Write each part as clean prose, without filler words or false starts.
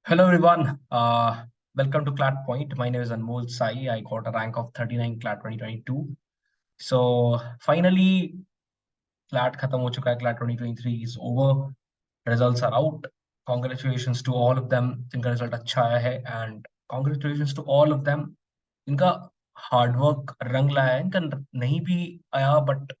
Hello everyone. Welcome to CLAT Point. My name is Anmol Sai. I got a rank of 39 CLAT 2022. So finally CLAT खत्म हो चुका है. CLAT 2023 is over. Results are out. Congratulations to all of them जिनका result अच्छा आया है and congratulations to all of them इनका hard work रंग लाया है. इनका नहीं भी आया बट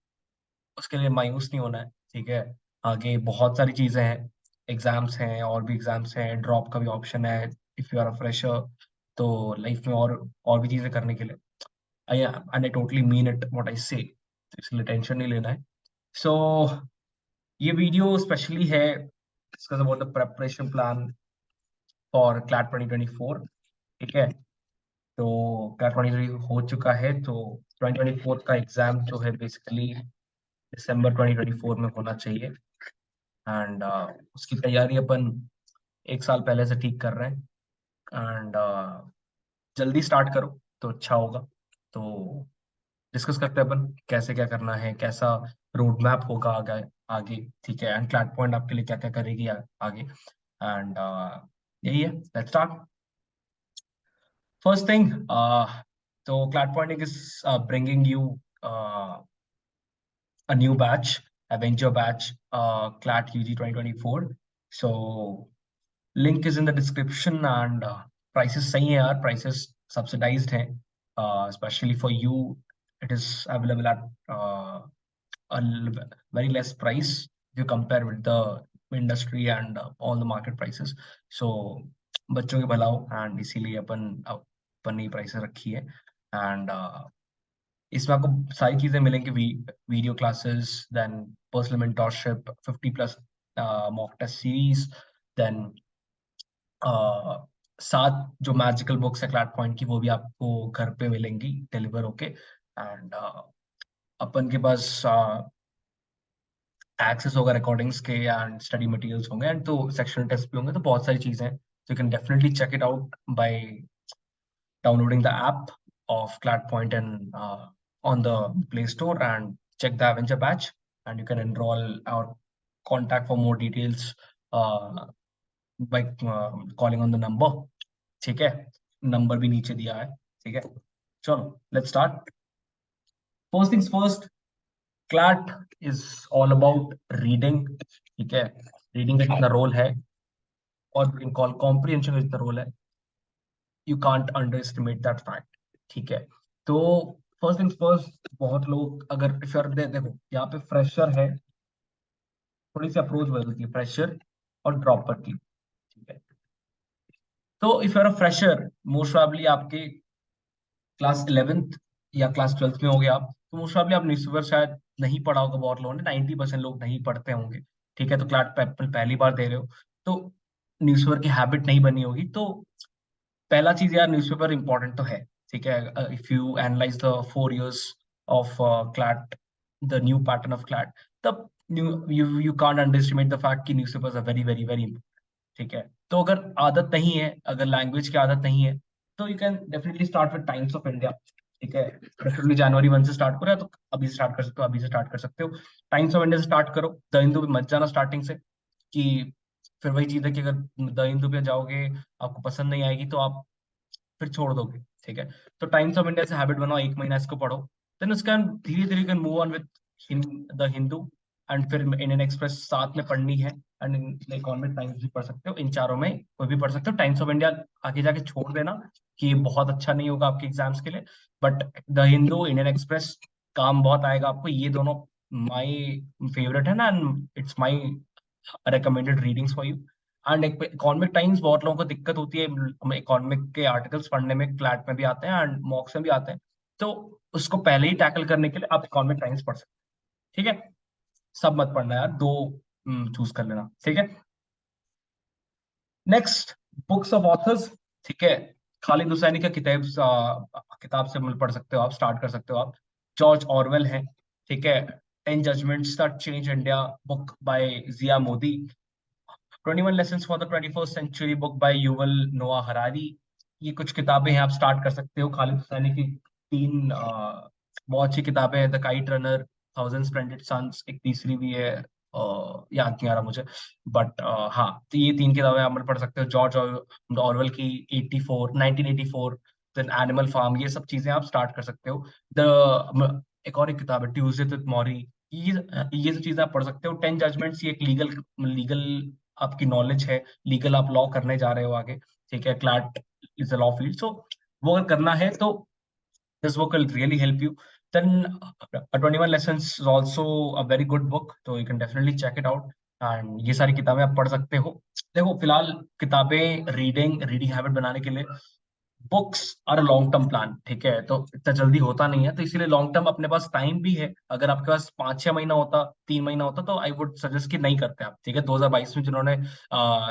उसके लिए मायूस नहीं होना है. ठीक है, आगे बहुत सारी चीजें हैं. एग्जाम्स हैं, और भी एग्जाम्स हैं, ड्रॉप का भी ऑप्शन है if you are a fresher. तो लाइफ में और भी चीजें करने के लिए I and I totally mean it what I say. इसलिए टेंशन नहीं लेना है. सो ये वीडियो स्पेशली है discuss about the preparation plan for CLAT 2024. ठीक है, तो क्लैट 2023 हो चुका है, तो 2024 का एग्जाम जो है बेसिकली दिसंबर 2024 में होना चाहिए. एंड उसकी तैयारी अपन एक साल पहले से ठीक कर रहे हैं. एंड जल्दी स्टार्ट करो तो अच्छा होगा. तो डिस्कस करते हैं अपन कैसे क्या करना है, कैसा रोड मैप होगा आगे आगे. ठीक है, एंड क्लैट पॉइंट आपके लिए क्या क्या करेगी आगे. एंड यही है. Let's start. फर्स्ट थिंग, तो CLAT point is bringing you a new batch, Avenger batch, CLAT UG 2024. So link is in the description and prices सही है यार, prices subsidized हैं. Especially for you it is available at very less price if you compare with the industry and all the market prices. So बच्चों के भला हो and इसीलिए अपन ने प्राइसेस रखी है. एंड इसमें आपको सारी चीजें मिलेंगी. Video classes, then personal mentorship, 50+ mock test series, then 7 जो मैजिकल बुक्स है क्लैट पॉइंट की वो भी आपको घर पे मिलेंगी डिलीवर होके. एंड अपन के पास एक्सेस होगा रिकॉर्डिंग्स के एंड स्टडी मटेरियल्स होंगे एंड तो सेक्शनल टेस्ट भी होंगे. तो बहुत सारी चीजें हैं. So you can definitely check it out by downloading the app of CladPoint and on the Play Store and check the Avenger batch, and you can enroll or contact for more details by calling on the number. ठीक है, number भी नीचे दिया है. ठीक है, चलो let's start. First things first, CLAT is all about reading. ठीक है, रीडिंग का कितना रोल है और कॉल कॉम्प्रिहेंशन का कितना रोल है, you can't under estimate that fact. ठीक है, तो फर्स्ट थिंग्स फर्स्ट, बहुत लोग अगर फ्रेशर देखो यहाँ पे फ्रेशर है, थोड़ी सी अप्रोच बदलती है फ्रेशर और ड्रॉपर की. ठीक है, तो if you are a fresher, most probably आपके क्लास 11th या क्लास 12th में हो गए आप, तो मोस्ट प्रोबेबली आप न्यूज़पेपर शायद नहीं पढ़ा होगा. बहुत लोगों ने, 90% लोग नहीं पढ़ते होंगे. ठीक है, तो क्लास पेपर पहली बार दे रहे हो तो न्यूज़पेपर की हैबिट नहीं बनी होगी. तो पहला चीज यार, न्यूज़पेपर इंपॉर्टेंट तो है. ठीक है, if you analyze the 4 years of CLAT, the new pattern of CLAT, तब you can't underestimate the fact कि newspapers are very very very. ठीक है, तो अगर आदत नहीं है, अगर लैंग्वेज की आदत नहीं है, तो you can definitely start with times of India. ठीक है, डेफिनेटली जनवरी 1 से स्टार्ट करो, या तो अभी स्टार्ट कर सकते हो, अभी से स्टार्ट कर सकते हो. टाइम्स ऑफ इंडिया से स्टार्ट करो. द हिंदू पे मत जाना स्टार्टिंग से, कि फिर वही चीज है कि अगर द हिंदू पे जाओगे आपको पसंद नहीं आएगी तो आप फिर छोड़ दोगे. ठीक है, तो टाइम्स ऑफ इंडिया से हैबिट बनाओ, एक महीना इसको पढ़ो. देन उसका धीरे धीरे can move on with the Hindu. And फिर इंडियन एक्सप्रेस साथ में पढ़नी है, एंड इकोनॉमिक टाइम्स भी पढ़ सकते हो. इन चारों में कोई भी पढ़ सकते हो. टाइम्स ऑफ इंडिया आगे जाके छोड़ देना कि ये बहुत अच्छा नहीं होगा आपके एग्जाम्स के लिए. But the Hindu, Indian express काम बहुत आएगा आपको. ये दोनों माई फेवरेट है ना, and it's my recommended readings for you. And economic times बहुत लोगों को दिक्कत होती है इकोनॉमिक के आर्टिकल्स पढ़ने में, क्लैट में भी आते हैं एंड मॉक्स में भी आते हैं. तो उसको पहले ही टैकल करने के लिए आप इकोनॉमिक टाइम्स पढ़ सकते हैं. ठीक है, सब मत पढ़ना यार, दो चूज कर लेना. ठीक है, नेक्स्ट, बुक्स ऑफ ऑथर्स. ठीक है, खालिद हुसैनी का किताब से पढ़ सकते हो आप, स्टार्ट कर सकते हो आप. जॉर्ज ऑरवेल है. ठीक है, 10 Judgments That Change India, book by Zia Modi. 21 Lessons for the 21st Century, book by Yuval Noah Harari. ये कुछ किताबें हैं, आप स्टार्ट कर सकते हो. खालिद हुसैनी की 3 बहुत अच्छी किताबें हैं. The kite runner, thousand splendid suns, एक तीसरी भी है, याद नहीं आ रहा मुझे, बट हाँ, तो ये 3 किताबें आप मतलब पढ़ सकते हो। जॉर्ज ऑरवेल की 84 1984, देन एनिमल फार्म, ये सब चीजें आप स्टार्ट कर सकते हो। एक और एक किताब है ट्यूजडे विद मॉरी, ये सब चीजें आप पढ़ सकते हो। 10 जजमेंट्स, ये एक लीगल लीगल आपकी नॉलेज है, लीगल आप लॉ करने जा रहे हो आगे, ठीक है। CLAT is a law field, so वो अगर करना है तो this book will really help you. Then 21 Lessons is also a very good book, so you can definitely check it out. And ये सारी किताबें आप पढ़ सकते हो। देखो फिलहाल किताबें रीडिंग हैबिट बनाने के लिए बुक्स और लॉन्ग टर्म प्लान, ठीक है, तो इतना जल्दी होता नहीं है, तो इसीलिए लॉन्ग टर्म अपने पास टाइम भी है। अगर आपके पास 5-6 महीना होता, 3 महीना होता, तो आई वुड सजेस्ट कि नहीं करते आप, ठीक है। 2022 में जिन्होंने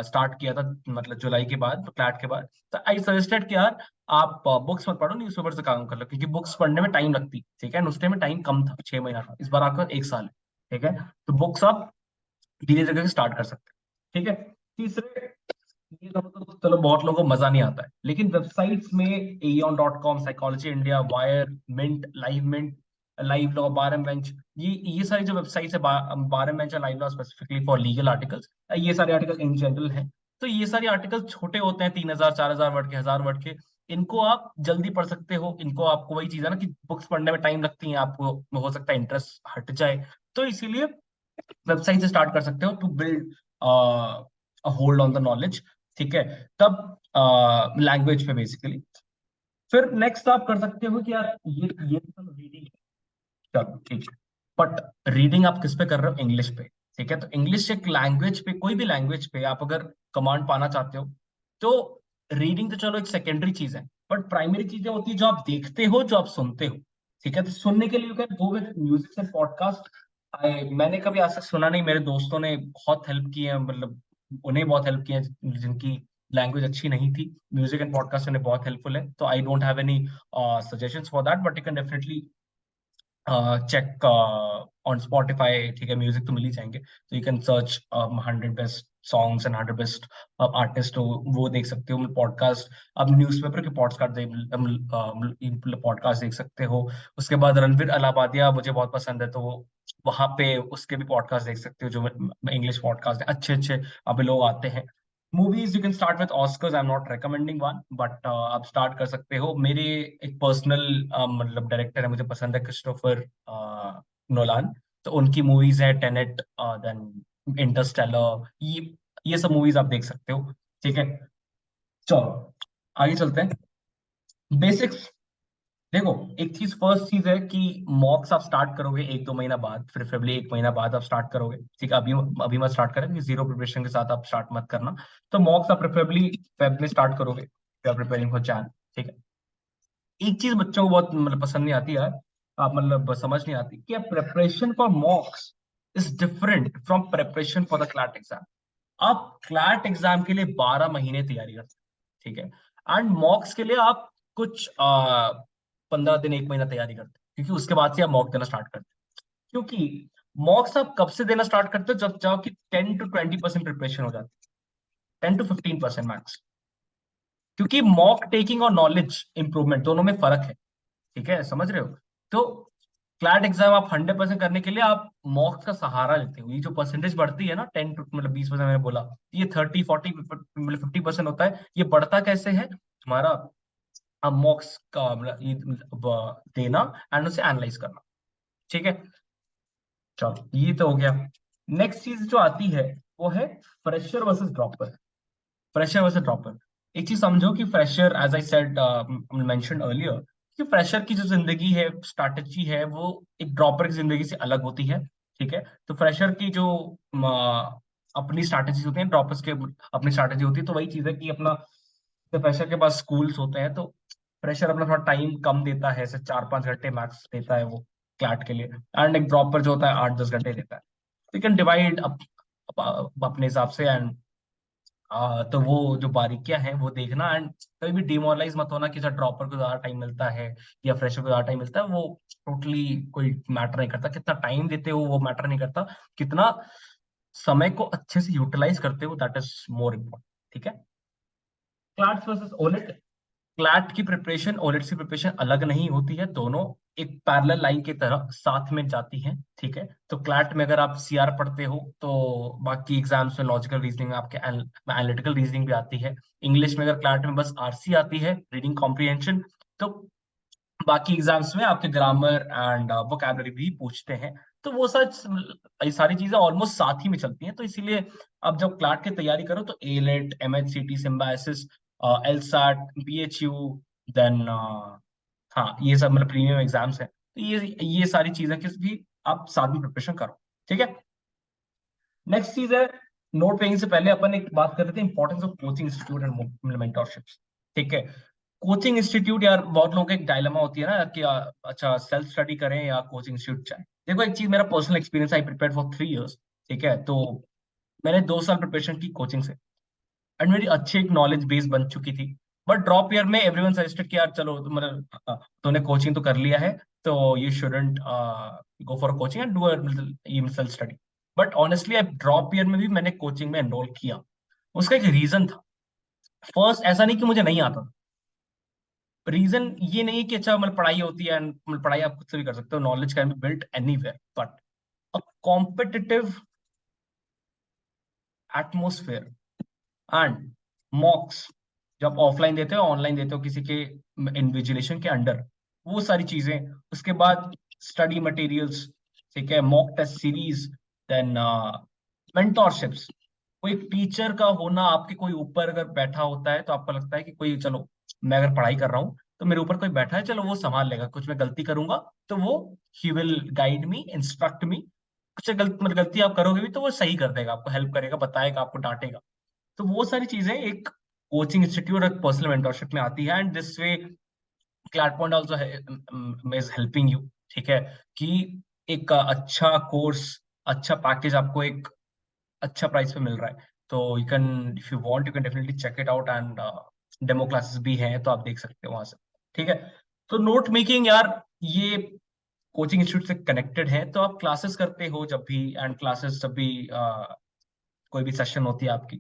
स्टार्ट किया था, मतलब जुलाई के बाद, क्लैट के बाद, तो आई सजेस्टेड कि यार आप बुक्स मत पढ़ो, न्यूज़पेपर से काम कर लो, क्योंकि बुक्स पढ़ने में टाइम लगती, ठीक है। उस टाइम में टाइम कम था, 6 महीना था, इस बार आपका 1 साल है, ठीक है। तो बुक्स आप धीरे धीरे स्टार्ट कर सकते हैं, ठीक है। तीसरे, ये सब तो चलो बहुत लोगों को मजा नहीं आता है, लेकिन वेबसाइट्स में aeon.com, psychology India, wire, mint, live mint, live law, bar and bench, ये सारी जो वेबसाइट्स है, बार एंड बेंच और live law specifically for legal articles, ये सारे आर्टिकल इन जनरल हैं। तो ये सारे आर्टिकल छोटे होते हैं, 3000 4000 वर्ड के, 1000 वर्ड के। इनको आप जल्दी पढ़ सकते हो। इनको, आपको वही चीज है ना कि बुक्स पढ़ने में टाइम लगती है, आपको हो सकता है इंटरेस्ट हट जाए, तो इसीलिए वेबसाइट से स्टार्ट कर सकते हो to build hold on the knowledge, ठीक है। तब लैंग्वेज पे बेसिकली, फिर नेक्स्ट आप कर सकते हो कि यार ये तो रीडिंग, चलो ठीक है, बट रीडिंग आप किस पे कर रहे हो? इंग्लिश पे, ठीक है। तो इंग्लिश एक लैंग्वेज पे, कोई भी लैंग्वेज पे आप अगर कमांड पाना चाहते हो, तो रीडिंग तो चलो एक सेकेंडरी चीज है, बट प्राइमरी चीजें होती है जो आप देखते हो, जो आप सुनते हो, ठीक है। तो सुनने के लिए you can go with music and podcast. मैंने कभी आज तक सुना नहीं, मेरे दोस्तों ने बहुत हेल्प की है, मतलब उन्हें बहुत हेल्प किया है जिनकी लैंग्वेज अच्छी नहीं थी। म्यूजिक एंड पॉडकास्ट उन्हें बहुत हेल्पफुल है, तो I don't have any suggestions for that, but you can definitely check on Spotify, ठीक है। म्यूजिक तो मिल ही जाएंगे, तो you can search 100 best songs and 100 best artists, हो वो देख सकते हो। पॉडकास्ट, अब न्यूज़पेपर के पॉडकास्ट देख सकते हो। उसके बाद रणवीर अलाहाबादिया मुझे बहुत पसंद है, तो वहां पे उसके भी पॉडकास्ट देख सकते हो, जो इंग्लिश पॉडकास्ट है, अच्छे अच्छे अभी लोग आते हैं। Movies you can start with Oscars, I am not recommending one, but आप स्टार्ट कर सकते हो। मेरे एक पर्सनल मतलब डायरेक्टर है, मुझे पसंद है, क्रिस्टोफर नोलान, तो उनकी मूवीज है टेनेट, देन इंटरस्टेलर, ये सब मूवीज आप देख सकते हो, ठीक है। चलो आगे चलते हैं। बेसिक्स, देखो एक चीज, फर्स्ट चीज है कि मॉक्स आप स्टार्ट करोगे 1-2 महीना बाद, प्रेफरेबली 1 महीना बाद आप स्टार्ट करोगे, ठीक है। अभी अभी मत स्टार्ट करें, जीरो प्रिपरेशन के साथ आप स्टार्ट मत करना। तो मॉक्स आप प्रेफरेबली फेब में स्टार्ट करोगे, प्रिपेयरिंग फॉर जैन, ठीक है। एक चीज बच्चों को बहुत मतलब पसंद नहीं आती यार, आप मतलब समझ नहीं आती कि preparation for मॉक्स is different from preparation for the CLAT exam. आप क्लैट एग्जाम के लिए 12 महीने तैयारी करते हैं, ठीक है, एंड मॉक्स के लिए आप कुछ 15 दिन, 1 महीना तैयारी करते हैं, क्योंकि उसके बाद से आप मॉक देना स्टार्ट करते हैं। क्योंकि मॉक्स आप कब से देना स्टार्ट करते हो? जब जाओ कि 10 to 20% प्रिपरेशन हो जाती है, 10 to 15% मैक्स, क्योंकि मॉक टेकिंग और नॉलेज इंप्रूवमेंट दोनों में फर्क है, ठीक है, समझ रहे हो। तो क्लैट एग्जाम आप 100% करने के लिए आप मॉक्स का सहारा लेते हो। ये जो परसेंटेज बढ़ती है ना, 10 टू मतलब 20% मैंने बोला, ये 30-40 मतलब 50% होता है। ये बढ़ता कैसे है? हमारा मॉक्स का मतलब देना एंड उसे एनालाइज करना, ठीक है। चलो ये तो हो गया। नेक्स्ट चीज जो आती है वो है fresher versus dropper. Fresher versus dropper, एक चीज समझो कि fresher, as I said mentioned earlier, कि फ्रेशर की जो जिंदगी है, स्ट्रैटेजी है, वो एक ड्रॉपर की जिंदगी से अलग होती है, ठीक है। तो फ्रेशर की जो अपनी स्ट्रैटेजी होती है, ड्रॉपर्स के अपनी स्ट्रैटेजी होती है, तो वही चीज है कि अपना, तो फ्रेशर के पास स्कूल्स होते हैं, तो फ्रेशर अपना थोड़ा टाइम कम देता है, ऐसे 4-5 घंटे मैक्स देता है वो क्लैट के लिए, एंड एक ड्रॉपर जो होता है 8-10 घंटे देता है। यू कैन डिवाइड अपने हिसाब से, एंड तो वो जो बारीकियां हैं वो देखना, एंड कभी भी डिमोरलाइज मत होना कि सर ड्रॉपर को ज्यादा टाइम मिलता है या फ्रेशर को ज्यादा टाइम मिलता है। वो टोटली कोई मैटर नहीं करता, कितना टाइम देते हो वो मैटर नहीं करता, कितना समय को अच्छे से यूटिलाइज करते हो, दैट इज मोर इम्पोर्टेंट, ठीक है। क्लैट वर्सेस ओलेट, क्लैट की प्रिपरेशन ओलेट की प्रिपरेशन अलग नहीं होती है, दोनों एक पैरेलल लाइन की तरह साथ में जाती हैं, ठीक है। तो क्लैट में अगर आप सीआर पढ़ते हो तो बाकी एग्जाम्स में लॉजिकल रीजनिंग में आपके एनालिटिकल रीजनिंग भी आती है। इंग्लिश में अगर क्लैट में बस आरसी आती है, रीडिंग कॉम्प्रिहेंशन, तो बाकी एग्जाम्स में आपके ग्रामर एंड वोकैबुलरी भी पूछते हैं। तो वो सच ये सारी चीजें ऑलमोस्ट साथ ही में चलती हैं। तो इसीलिए अब जब क्लैट की तैयारी करो तो एलेट, एमएचसीटी, सिम्बायोसिस, एलसैट, बीएचयू, देन हाँ ये सब मतलब प्रीमियम एग्जाम्स हैं, तो ये सारी चीजें किस भी आप साथ में प्रिपरेशन करो, ठीक है। नेक्स्ट चीज है, नोट पेइंग से पहले अपन एक बात कर रहे थे, importance of coaching institute and mentorships, ठीक है। कोचिंग इंस्टीट्यूट, यार बहुत लोगों का एक डायलेमा होती है ना कि अच्छा सेल्फ स्टडी करें या कोचिंग इंस्टीट्यूट जाएं। देखो एक चीज, मेरा personal experience, I prepare for 3 years, ठीक है। तो मैंने 2 साल प्रिपरेशन की कोचिंग से, एंड मेरी अच्छी एक नॉलेज बेस बन चुकी थी। बट ड्रॉप ईयर में एवरीवन सजेस्टेड कि यार चलो मतलब तूने कोचिंग तो कर लिया है, तो you shouldn't go for coaching and do self study. But honestly अब ड्रॉप ईयर में भी मैंने कोचिंग में एनरोल किया। उसका एक रीजन था। फर्स्ट, ऐसा नहीं कि मुझे नहीं आता, रीजन ये नहीं कि अच्छा मतलब पढ़ाई होती है and मतलब पढ़ाई आप खुद से भी कर सकते हो, knowledge can be built anywhere, but a competitive atmosphere and मॉक्स, जब ऑफलाइन देते हो ऑनलाइन देते हो किसी के इन्विजिलेशन के अंडर, वो सारी चीजें, उसके बाद स्टडी मटेरियल्स, ठीक है, मॉक टेस्ट सीरीज, देन मेंटोरशिप्स। कोई टीचर का होना, आपके कोई ऊपर अगर बैठा होता है तो आपको लगता है कि कोई, चलो मैं अगर पढ़ाई कर रहा हूँ तो मेरे ऊपर कोई बैठा है, चलो वो संभाल लेगा, कुछ मैं गलती करूंगा तो वो ही will guide me, instruct me, कुछ गलती आप करोगे भी तो वो सही कर देगा, आपको हेल्प करेगा, बताएगा, आपको डांटेगा। तो वो सारी चीजें एक कोचिंग इंस्टीट्यूट और पर्सनल मेंटरशिप में आती है, and this way CLAT point also is helping you, ठीक है, कि एक अच्छा कोर्स, अच्छा पैकेज आपको एक अच्छा प्राइस पे मिल रहा है। तो you can, if you want, you can definitely check it out, and demo classes भी हैं तो आप देख सकते हो वहां से, ठीक है। तो नोट मेकिंग, यार ये कोचिंग इंस्टीट्यूट से कनेक्टेड है, तो आप क्लासेस करते हो जब भी, एंड क्लासेस जब भी कोई भी सेशन होती है आपकी,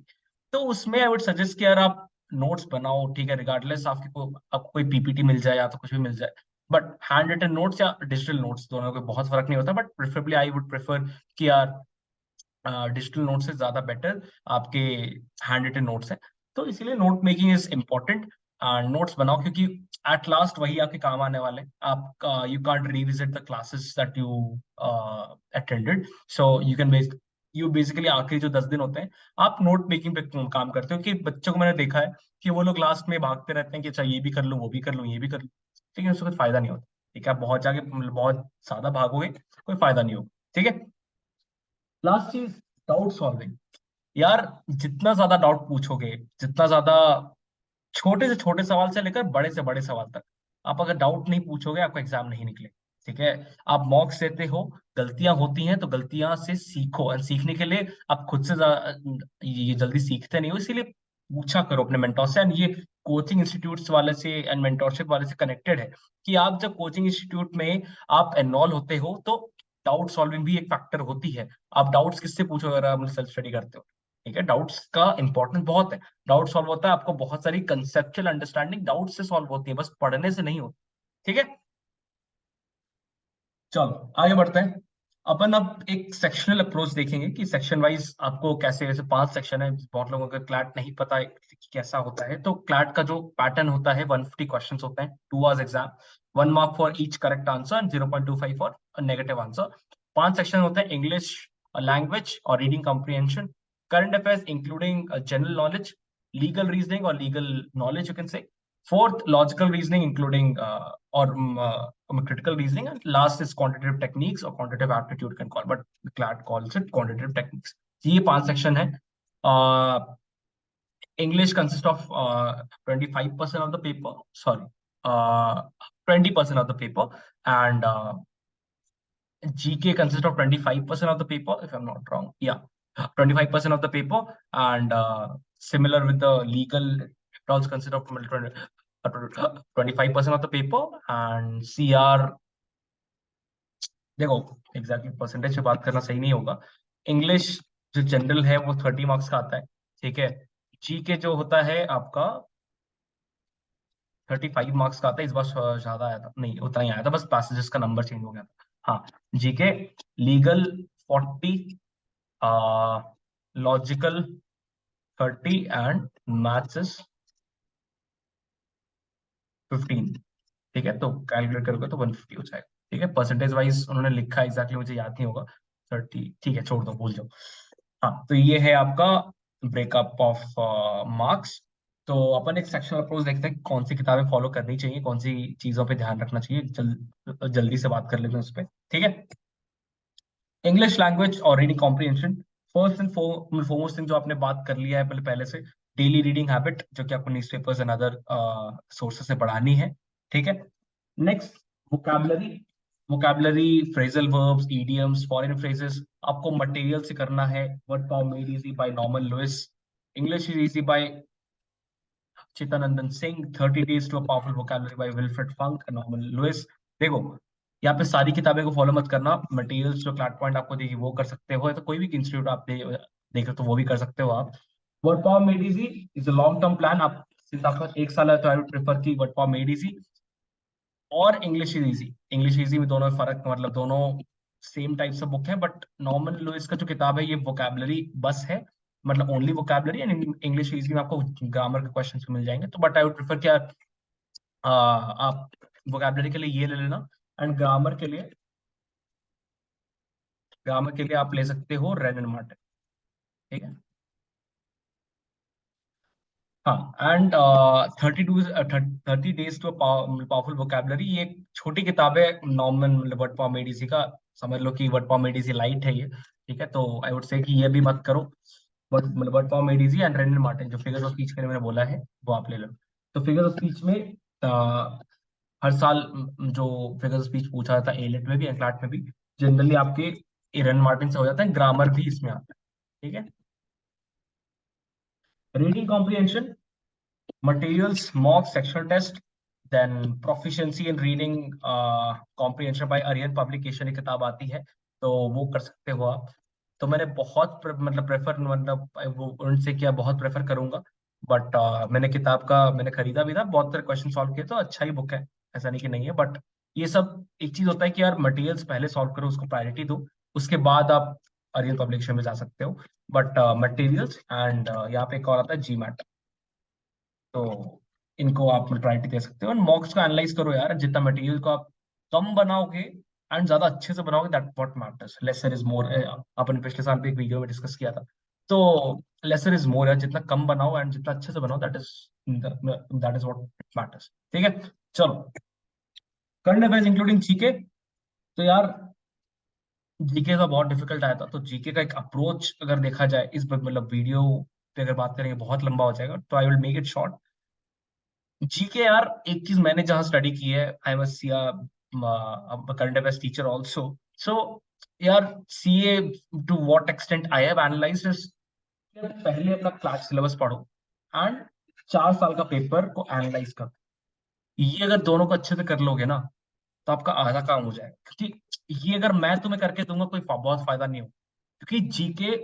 तो उसमें आई वुड सजेस्ट कि यार आप नोट्स बनाओ, ठीक है, रिगार्डलेस आपको कोई पीपीटी मिल जाए या तो कुछ भी मिल जाए, बट हैंड रिटन नोट्स या डिजिटल नोट्स, दोनों को बहुत फर्क नहीं होता, but preferably I would prefer कि यार डिजिटल नोट से ज्यादा बेटर आपके हैंड रिटन नोट्स हैं। तो इसीलिए note making is important. Notes बनाओ, क्योंकि एट लास्ट वही आपके काम आने वाले हैं। आप you can't revisit the classes that you attended, so you basically आखिरी जो 10 दिन होते हैं आप नोट मेकिंग पे काम करते हो। कि बच्चों को मैंने देखा है कि वो लोग लास्ट में भागते रहते हैं कि अच्छा ये भी कर लूँ, वो भी कर लूँ, ये भी कर लूँ, ठीक है, उससे कुछ फायदा नहीं होता। ठीक है, आप बहुत जाके मतलब बहुत ज्यादा भागोगे, कोई फायदा नहीं होगा, ठीक है। लास्ट चीज, डाउट सॉल्विंग। यार जितना ज्यादा डाउट पूछोगे, जितना ज्यादा छोटे से छोटे सवाल से लेकर बड़े से बड़े सवाल तक, आप अगर डाउट नहीं पूछोगे आपका एग्जाम नहीं निकले, ठीक है। आप मॉक्स देते हो, गलतियां होती हैं तो गलतियां से सीखो, और सीखने के लिए आप खुद से ये जल्दी सीखते नहीं हो, इसीलिए पूछा करो अपने मेंटोर से। एंड ये कोचिंग इंस्टीट्यूट्स वाले से एंड मेंटोरशिप वाले से कनेक्टेड है, कि आप जब कोचिंग इंस्टीट्यूट में आप एनरोल होते हो तो डाउट सॉल्विंग भी एक फैक्टर होती है। आप डाउट्स किससे पूछो अगर आप सेल्फ स्टडी करते हो, ठीक है। डाउट्स का इंपॉर्टेंस बहुत है। डाउट सॉल्व होता है, आपको बहुत सारी कंसेप्चुअल अंडरस्टैंडिंग डाउट से सॉल्व होती है, बस पढ़ने से नहीं होती, ठीक है। चलो आगे बढ़ते हैं। अपन अब एक सेक्शनल अप्रोच देखेंगे कि सेक्शन वाइज आपको कैसे, वैसे 5 सेक्शन है, बहुत लोगों को क्लैट नहीं पता है कि कैसा होता है। तो क्लैट का जो पैटर्न होता है, 150 क्वेश्चन होते हैं, 2 hours exam, 1 mark for each correct answer and 0.25 for negative answer. 5 section होते हैं, इंग्लिश, लैंग्वेज और reading comprehension, current affairs including general knowledge, legal reasoning और legal knowledge you can say, fourth logical reasoning including critical reasoning, and last is quantitative techniques or quantitative aptitude can call, but CLAT calls it quantitative techniques. ये 5 section है। English consists of 25% of the paper, sorry, 20% of the paper, and GK consists of 25% of the paper, if I'm not wrong. Yeah, 25% of the paper, and similar with the legal, it also consists of 25% of the paper, and CR, देखो exactly percentage पे बात करना सही नहीं होगा। English जो general है वो 30 मार्क्स का आता है, ठीक है। जीके जो होता है आपका 35 मार्क्स का आता है, इस बार ज्यादा आया था, नहीं उतना ही आया था, बस पैसेजेस का नंबर चेंज हो गया था। हाँ, GK legal 40, logical 30 and maths is 15। ठीक है, तो कैलकुलेट करोगे तो 150 हो जाएगा। ठीक है, परसेंटेज वाइज उन्होंने लिखा एग्जैक्टली, मुझे याद नहीं होगा। 30, ठीक है, छोड़ दो, भूल जाओ। हाँ, तो ये है आपका ब्रेकअप ऑफ मार्क्स। तो अपन एक सेक्शनल अप्रोच देखते हैं, कौन सी किताबें फॉलो करनी चाहिए, कौन सी चीजों पे ध्यान रखना चाहिए, जल्दी से बात कर लेते हैं उस पर। ठीक है, इंग्लिश लैंग्वेज और reading comprehension. First and foremost thing जो आपने बात कर लिया है पहले पहले से, डेली रीडिंग हैबिट, जो कि आपको न्यूज़पेपर्स एंड अदर सोर्सेस से पढ़ानी है। ठीक है, next vocabulary. Vocabulary, phrasal verbs, idioms, foreign phrases आपको मटेरियल से करना है। Word form made easy by Norman Lewis, English is easy by Chittaranjan Singh, 30 days to a powerful vocabulary by Wilfred Funk, Norman Lewis. देखो, यहाँ पे सारी किताबें को फॉलो मत करना, मटेरियल्स जो क्लाट पॉइंट आपको देगी वो कर सकते हो, या तो कोई भी इंस्टीट्यूट आप देख रहे हो तो वो भी कर सकते हो आप। Word form made easy is a long term plan. आप सिर्फ आपका 1 साल है तो आई वुड प्रेफर की वर्ड फॉर्म मेड इजी और English is easy. English easy में दोनों में फर्क, मतलब दोनों सेम टाइप से बुक है, बट नॉर्मन लुइस का जो किताब है ये वोकैबुलरी बस है, मतलब only vocabulary, and English easy में आपको ग्रामर के क्वेश्चंस मिल जाएंगे। तो बट आई वुड प्रेफर क्या, आप वोकैबुलरी के लिए ये ले लेना, एंड ग्रामर के लिए आप ले सकते हो रेन एंड मार्टिन। ठीक है, हाँ, and 30 days to powerful vocabulary, ये एक छोटी किताब है नॉर्मन, मतलब वर्ड फॉर्म एडीसी का। समझ लो कि वर्ड फॉर्म एडीसी लाइट है ये। ठीक है, तो आई वुड से कि ये भी मत करो। मतलब word form ADC and rain and Martin, जो फिगर्स ऑफ स्पीच के लिए मैंने बोला है वो आप ले लो। तो फिगर्स ऑफ स्पीच में हर साल जो फिगर्स ऑफ स्पीच पूछा जाता है एलेट में भी एंक्लाट में भी, जनरली आपके रेन मार्टिन से हो जाता है, ग्रामर भी इसमें आता है। ठीक है, reading comprehension, materials, mock sectional test, then proficiency in reading comprehension by Aryan publication एक किताब आती है, तो वो कर सकते हो आप। तो मैंने बहुत मतलब प्रेफर, मतलब वो उनसे किया, बहुत प्रेफर करूंगा। बट मैंने किताब का मैंने खरीदा भी था, बहुत सारे क्वेश्चन सॉल्व किए, तो अच्छा ही बुक है, ऐसा नहीं कि नहीं है। बट ये सब एक चीज होता है कि यार मटेरियल्स पहले सॉल्व करो, उसको प्रायोरिटी दो, उसके बाद आप अरियन पब्लिकेशन में जा सकते हो। बट मटेरियल्स एंड यहाँ पे एक और आता है जी, तो इनको आप प्रायोरिटी दे सकते हो। मॉक्स को एनालाइज करो यार, जितना मटेरियल को आप कम बनाओगे एंड ज्यादा अच्छे से बनाओगे, that what matters, lesser is more. अपन पिछले साल भी एक वीडियो में डिस्कस किया था। तो लेसर इज मोर यार, जितना कम बनाओ एंड जितना अच्छे से बनाओ, दैट इज व्हाट मैटर्स। ठीक है, चलो, करंट अफेयर्स इंक्लूडिंग जीके। तो यार जीके का बहुत डिफिकल्ट आया था, तो जीके का एक अप्रोच अगर देखा जाए, इस मतलब वीडियो पे अगर बात करेंगे बहुत लंबा हो जाएगा, तो I will make it short. GK यार, एक चीज मैंने जहां स्टडी की है, I am current affairs teacher also. So यार, CA to what extent I have analysed is, पहले अपना क्लास सिलेबस पढ़ो एंड 4 साल का पेपर को एनालाइज करो। ये अगर दोनों को अच्छे से कर लोगे ना, तो आपका आधा काम हो जाएगा, क्योंकि ये अगर मैं तुम्हें करके दूंगा कोई बहुत फायदा नहीं हो, क्योंकि जीके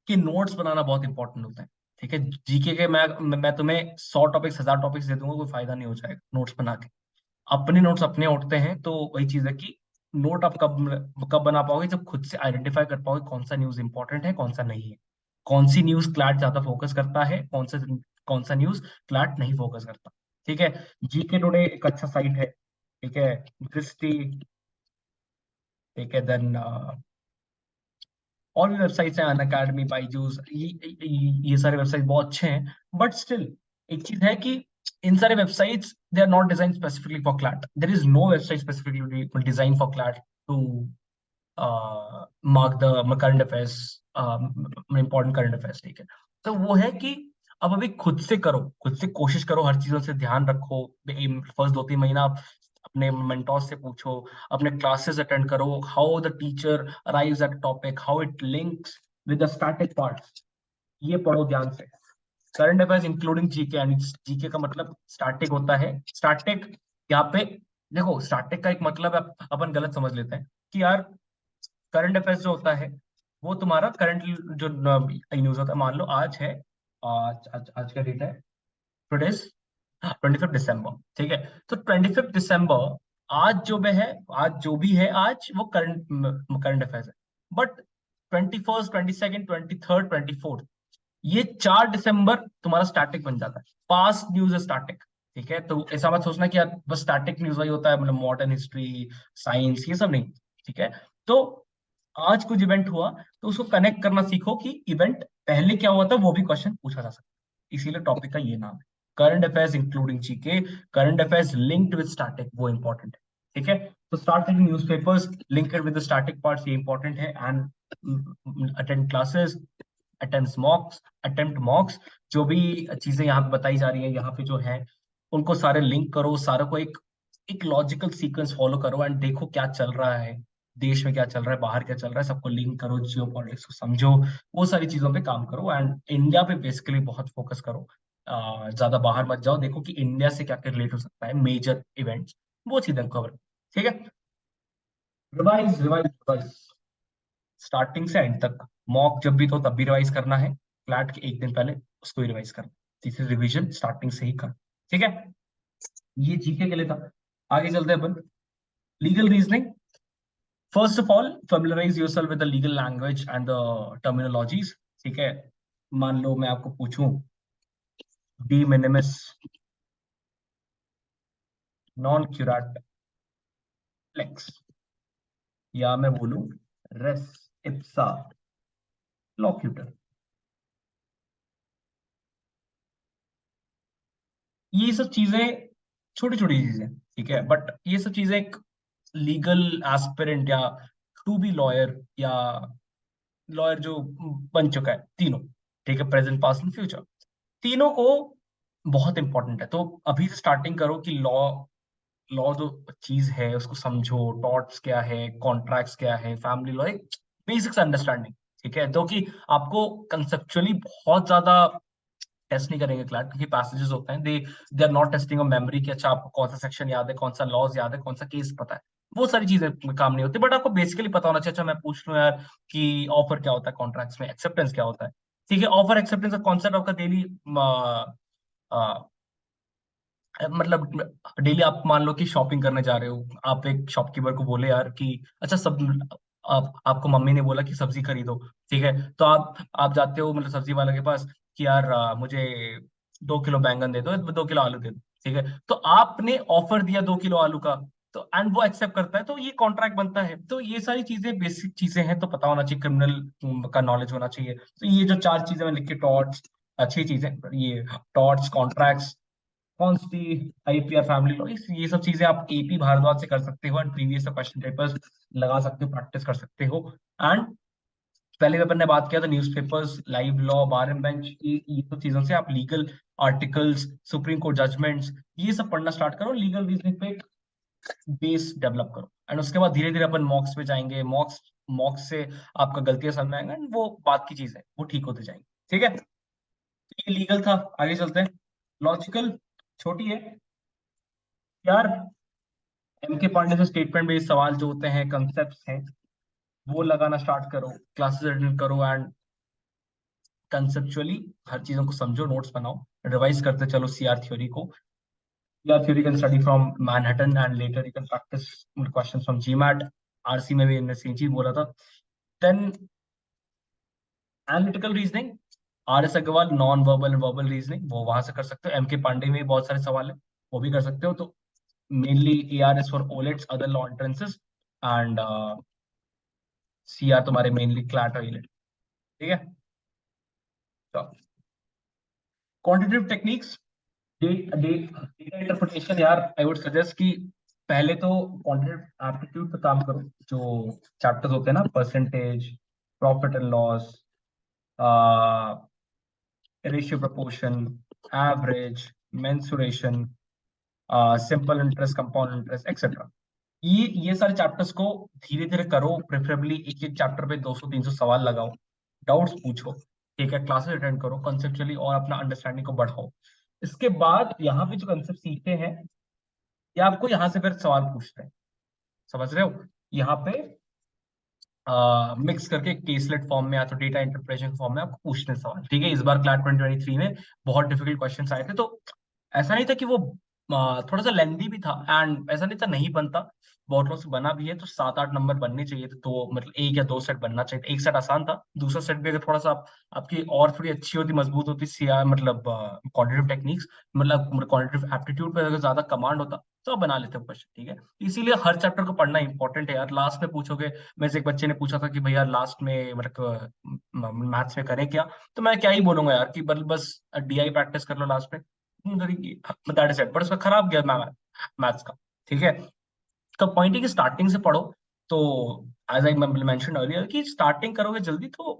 के नोट्स बनाना बहुत इंपॉर्टेंट होता है। ठीक है, जीके के मैं तुम्हें 100 टॉपिक्स 1000 टॉपिक्स दे दूंगा, कोई फायदा नहीं हो जाएगा नोट्स बना के। अपने नोट्स अपने उठते हैं, तो वही चीज है कि नोट आप कब कब बना पाओगे, जब खुद से आइडेंटिफाई कर पाओगे कौन सा न्यूज इंपॉर्टेंट है, कौन सा नहीं है, कौन सी न्यूज क्लाट ज्यादा फोकस करता है, कौन सा न्यूज क्लाट नहीं फोकस करता। ठीक है, जीके टुडे एक अच्छा साइट है। ठीक है, क्रिस्टी, ठीक है, देन और भी वेबसाइट्स हैं, अन अकेडमी, बाईजूस, ये सारे वेबसाइट बहुत अच्छे हैं। बट स्टिल एक चीज है कि इन सारे websites they are not design specifically for CLAT, there is no website specifically design for CLAT to mark the current affairs, important current affairs. ठीक है, तो वो है कि अब अभी खुद से करो, खुद से कोशिश करो, हर चीजों से ध्यान रखो। फर्स्ट 2-3 महीना आप अपने मेंटोर से पूछो, अपने क्लासेस अटेंड करो, how the teacher arrives eight topic, how it links with the static part, ये पढ़ो ध्यान से। Current affairs including GK, and GK का मतलब स्टैटिक होता है। स्टैटिक यहाँ पे देखो, स्टैटिक का एक मतलब अपन गलत समझ लेते हैं कि यार करंट अफेयर्स जो होता है वो तुम्हारा करंट जो न्यूज होता है, मान लो आज है, आज आज, आज का डेट है, टुडे 25 दिसंबर, ठीक है। तो 25 दिसंबर आज जो में है, आज जो भी है आज वो करंट करंट अफेयर्स है। बट 21, 22, 23, 24 ये 4 दिसंबर तुम्हारा स्टैटिक बन जाता है। पास्ट न्यूज है स्टैटिक, ठीक है। तो ऐसा मत सोचना कि यार बस स्टैटिक न्यूज वही होता है, मतलब मॉडर्न हिस्ट्री, साइंस, ये सब नहीं, ठीक है। तो आज कुछ इवेंट हुआ तो उसको कनेक्ट करना सीखो कि इवेंट पहले क्या हुआ था, वो भी क्वेश्चन पूछा जा सकता है। इसीलिए टॉपिक का ये नाम है current affairs including GK, current affairs linked with static, वो इंपॉर्टेंट है, ठीक है। तो start reading newspapers linked with the static parts, ये इंपॉर्टेंट है। एंड अटेंड क्लासेस, अटेम्प्ट मॉक्स, जो भी चीजें यहाँ पे बताई जा रही है यहाँ पे जो है, उनको सारे लिंक करो, सारों को एक एक लॉजिकल सीक्वेंस फॉलो करो एंड देखो क्या चल रहा है, देश में क्या चल रहा है, बाहर क्या चल रहा है, सबको लिंक करो, जियो पॉलिटिक्स को समझो, वो सारी चीजों पे काम करो एंड इंडिया पे बेसिकली बहुत फोकस करो। ज्यादा बाहर मत जाओ, देखो कि इंडिया से क्या क्या रिलेट हो सकता है, मेजर इवेंट्स, वो चीजें कवर, ठीक है। रिवाइज रिवाइज रिवाइज स्टार्टिंग से एंड तक, मॉक जब भी तो तब भी रिवाइज करना है, फ्लैट के एक दिन पहले उसको ही रिवाइज करना, तीसरी रिवीजन स्टार्टिंग से ही कर, ठीक है। ये जीके के लिए था। आगे चलते हैं अपन, legal reasoning. First of all familiarise yourself with the legal language and the terminologies, ठीक है। मान लो मैं आपको पूछूं de minimis, non curat lex, या मैं बोलूं रेस इप्सा लोक्यूटर, ये सब चीजें छोटी छोटी चीजें, ठीक है। बट ये सब चीजें एक लीगल एस्पिरेंट या टू बी लॉयर या लॉयर जो बन चुका है, तीनों, ठीक है, प्रेजेंट पास्ट एंड फ्यूचर, तीनों को बहुत इंपॉर्टेंट है। तो अभी से स्टार्टिंग करो कि लॉ, लॉ जो चीज है उसको समझो, टॉर्ट्स क्या है, कॉन्ट्रैक्ट्स क्या है, फैमिली लॉ, एक बेसिक्स अंडरस्टैंडिंग, ठीक है। तो कि आपको कंसेप्चुअली बहुत ज्यादा टेस्ट नहीं करेंगे क्लास, क्योंकि पैसेजेस होते हैं, they they are not testing of memory कि अच्छा आपको कौन सा सेक्शन याद है, कौन सा लॉज याद है, कौन सा केस पता है, वो सारी चीजें काम नहीं होती। बट आपको बेसिकली पता होना चाहिए। अच्छा मैं पूछ लूं यार कि ऑफर क्या होता है, कॉन्ट्रैक्ट्स में एक्सेप्टेंस क्या होता है, ठीक है। ऑफर एक्सेप्टेंस का कॉन्सेप्ट आपका डेली, मतलब डेली आप मान लो कि शॉपिंग करने जा रहे हो, आप एक शॉपकीपर को बोले यार कि अच्छा सब, आपको मम्मी ने बोला कि सब्जी खरीदो, ठीक है। तो आप जाते हो मतलब सब्जी वाले के पास कि यार मुझे 2 किलो बैंगन दे दो, 2 किलो आलू दे दो, ठीक है। तो आपने ऑफर दिया 2 किलो आलू का, तो एंड वो एक्सेप्ट करता है, तो ये कॉन्ट्रैक्ट बनता है। तो ये सारी चीजें बेसिक चीजें हैं, तो पता होना चाहिए, क्रिमिनल का नॉलेज होना चाहिए। तो ये जो चार चीजें मैं लिख के, टॉर्ट्स, अच्छी चीजें, ये टॉर्ट्स, कॉन्ट्रैक्ट्स, कौन सी, आईपीआर, फैमिली लॉ, ये सब चीजें आप एपी भारद्वाज से कर सकते हो एंड प्रीवियस क्वेश्चन पेपर्स लगा सकते हो, प्रैक्टिस कर सकते हो। एंड पहले भी अपन ने बात किया था newspapers, Live law, bar and bench, ये सब चीजों से आप legal articles, Supreme Court judgments, ये सब पढ़ना स्टार्ट करो, लीगल रीजनिंग पे एक बेस डेवलप करो। एंड उसके बाद धीरे धीरे अपन मॉक्स पे जाएंगे, मॉक्स मॉक्स से आपका गलतियां समझ में आएंगे and वो बात की चीज है, वो ठीक होते जाएंगे, ठीक है। ये लीगल था, आगे चलते हैं। लॉजिकल छोटी है यार, एम के पांडे से स्टेटमेंट बेस्ड सवाल जो होते हैं, कंसेप्ट हैं, वो लगाना स्टार्ट करो, क्लासेस अटेंड करो एंड कंसेप्चुअली हर चीजों को समझो, नोट्स बनाओ, रिवाइज करते चलो सीआर थ्योरी को। CR theory can study from Manhattan and later you can practise questions from GMAT. RC में भी इनने सेम चीज बोला था। Then analytical reasoning, R S Agarwal, non verbal and verbal reasoning, वो वहां से कर सकते हो। एम के पांडे में भी बहुत सारे सवाल है, वो भी कर सकते हो। तो mainly A R S for ओलेट्स, other law entrances, and C R तुम्हारे मेनली क्लैट और इलेट, ठीक है। तो क्वांटिटेटिव टेक्निक्स, डेटा इंटरप्रिटेशन, यार आई वुड सजेस्ट कि पहले तो क्वांटिटेटिव एप्टीट्यूड पे काम करो, जो चैप्टर्स होते हैं ना, percentage, profit and loss, ratio proportion, average, mensuration, simple interest, compound interest, etcetera, ये सारे चैप्टर्स को धीरे धीरे करो, प्रेफरेबली एक एक चैप्टर पे 200-300 सवाल लगाओ, डाउट्स पूछो, ठीक है, क्लासेस अटेंड करो कंसेप्चुअली और अपना अंडरस्टैंडिंग को बढ़ाओ। इसके बाद यहाँ पे जो कंसेप्ट सीखते हैं, ये आपको यहाँ से फिर सवाल पूछते हैं, समझ रहे हो, यहाँ पे मिक्स करके केसलेट फॉर्म में या तो डेटा इंटरप्रिटेशन फॉर्म में आपको पूछते हैं सवाल, ठीक है। इस बार क्लैट 2023 में बहुत डिफिकल्ट क्वेश्चन आए थे, तो ऐसा नहीं था कि वो थोड़ा सा लेंदी भी था, एंड ऐसा नहीं था नहीं बनता, बहुत लोग से बना भी है। तो 7-8 नंबर बनने चाहिए थे, तो मतलब 1 या 2 सेट बनना चाहिए था। एक सेट आसान था, दूसरा सेट भी अगर थोड़ा सा आपकी और थोड़ी अच्छी होती, मजबूत होती, सीआर मतलब क्वांटिटेटिव टेक्निक्स, मतलब क्वांटिटेटिव एप्टीट्यूड पे अगर ज्यादा कमांड होता तो आप बना लेते हो क्वेश्चन, ठीक है। इसीलिए हर चैप्टर को पढ़ना इंपॉर्टेंट है यार। लास्ट में पूछोगे, मेरे से एक बच्चे ने पूछा था कि भैया लास्ट में मतलब मैथ्स में करें क्या, तो मैं क्या ही बोलूंगा यार कि बस डीआई प्रैक्टिस कर लो लास्ट में, दैट इज इट। पर उसका खराब गया मैथ्स का, ठीक है। तो पॉइंट है कि स्टार्टिंग से पढ़ो। तो एज आई मेंशन अर्लियर कि स्टार्टिंग करोगे जल्दी तो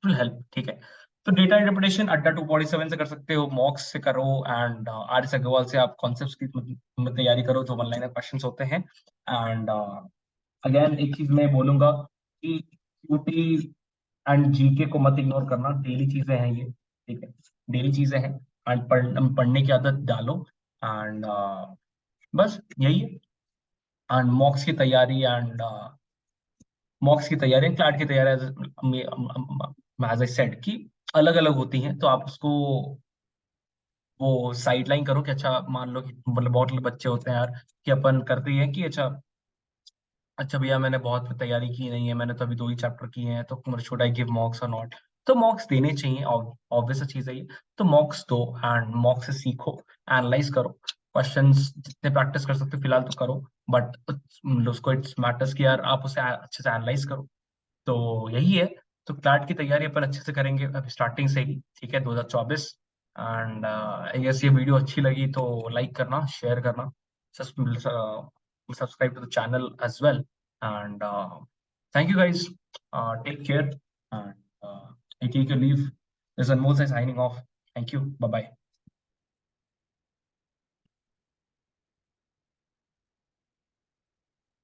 विल हेल्प, ठीक है। तो डेटा इंटरप्रिटेशन अड्डा 247 से कर सकते हो, मॉक्स से करो, एंड आर एस अग्रवाल से आप कॉन्सेप्ट्स की तैयारी करो, जो वन लाइनर क्वेश्चंस होते हैं। एंड अगेन एक चीज मैं बोलूंगा कि क्यूटी एंड जीके को मत इग्नोर करना, डेली चीजें हैं ये, ठीक है। डेली चीजें हैं, एंड पढ़ने की आदत डालो। एंड बस यही है। एंड मॉक्स की तैयारी, एंड मॉक्स की तैयारी, क्लाट की तैयारी, एज आई सेड कि अलग अलग होती हैं, तो आप उसको वो साइडलाइन करो कि अच्छा मान लो कि मतलब बहुत लोग बच्चे होते हैं यार कि अपन करते ही हैं कि अच्छा अच्छा भैया मैंने बहुत तैयारी की नहीं है, मैंने तो अभी 2 ही चैप्टर किए हैं, तो शुड आई गिव मॉक्स और नॉट। तो मॉक्स देने चाहिए, ऑब्वियस चीज है ये। तो मॉक्स दो, एंड मॉक्स से सीखो, एनालाइज करो क्वेश्चंस, जितने प्रैक्टिस कर सकते हो फिलहाल तो करो, बट उसको इट्स मैटर्स कि यार आप उसे अच्छे से एनालाइज करो। तो यही है। तो क्लैट की तैयारी अपन अच्छे से करेंगे अभी स्टार्टिंग से ही, ठीक है, 2024। एंड यस, ये वीडियो अच्छी लगी तो लाइक करना, शेयर करना, subscribe to the channel as well. And thank you guys. Take care. And I take your leave. This is Anmol signing off. Thank you. Bye bye.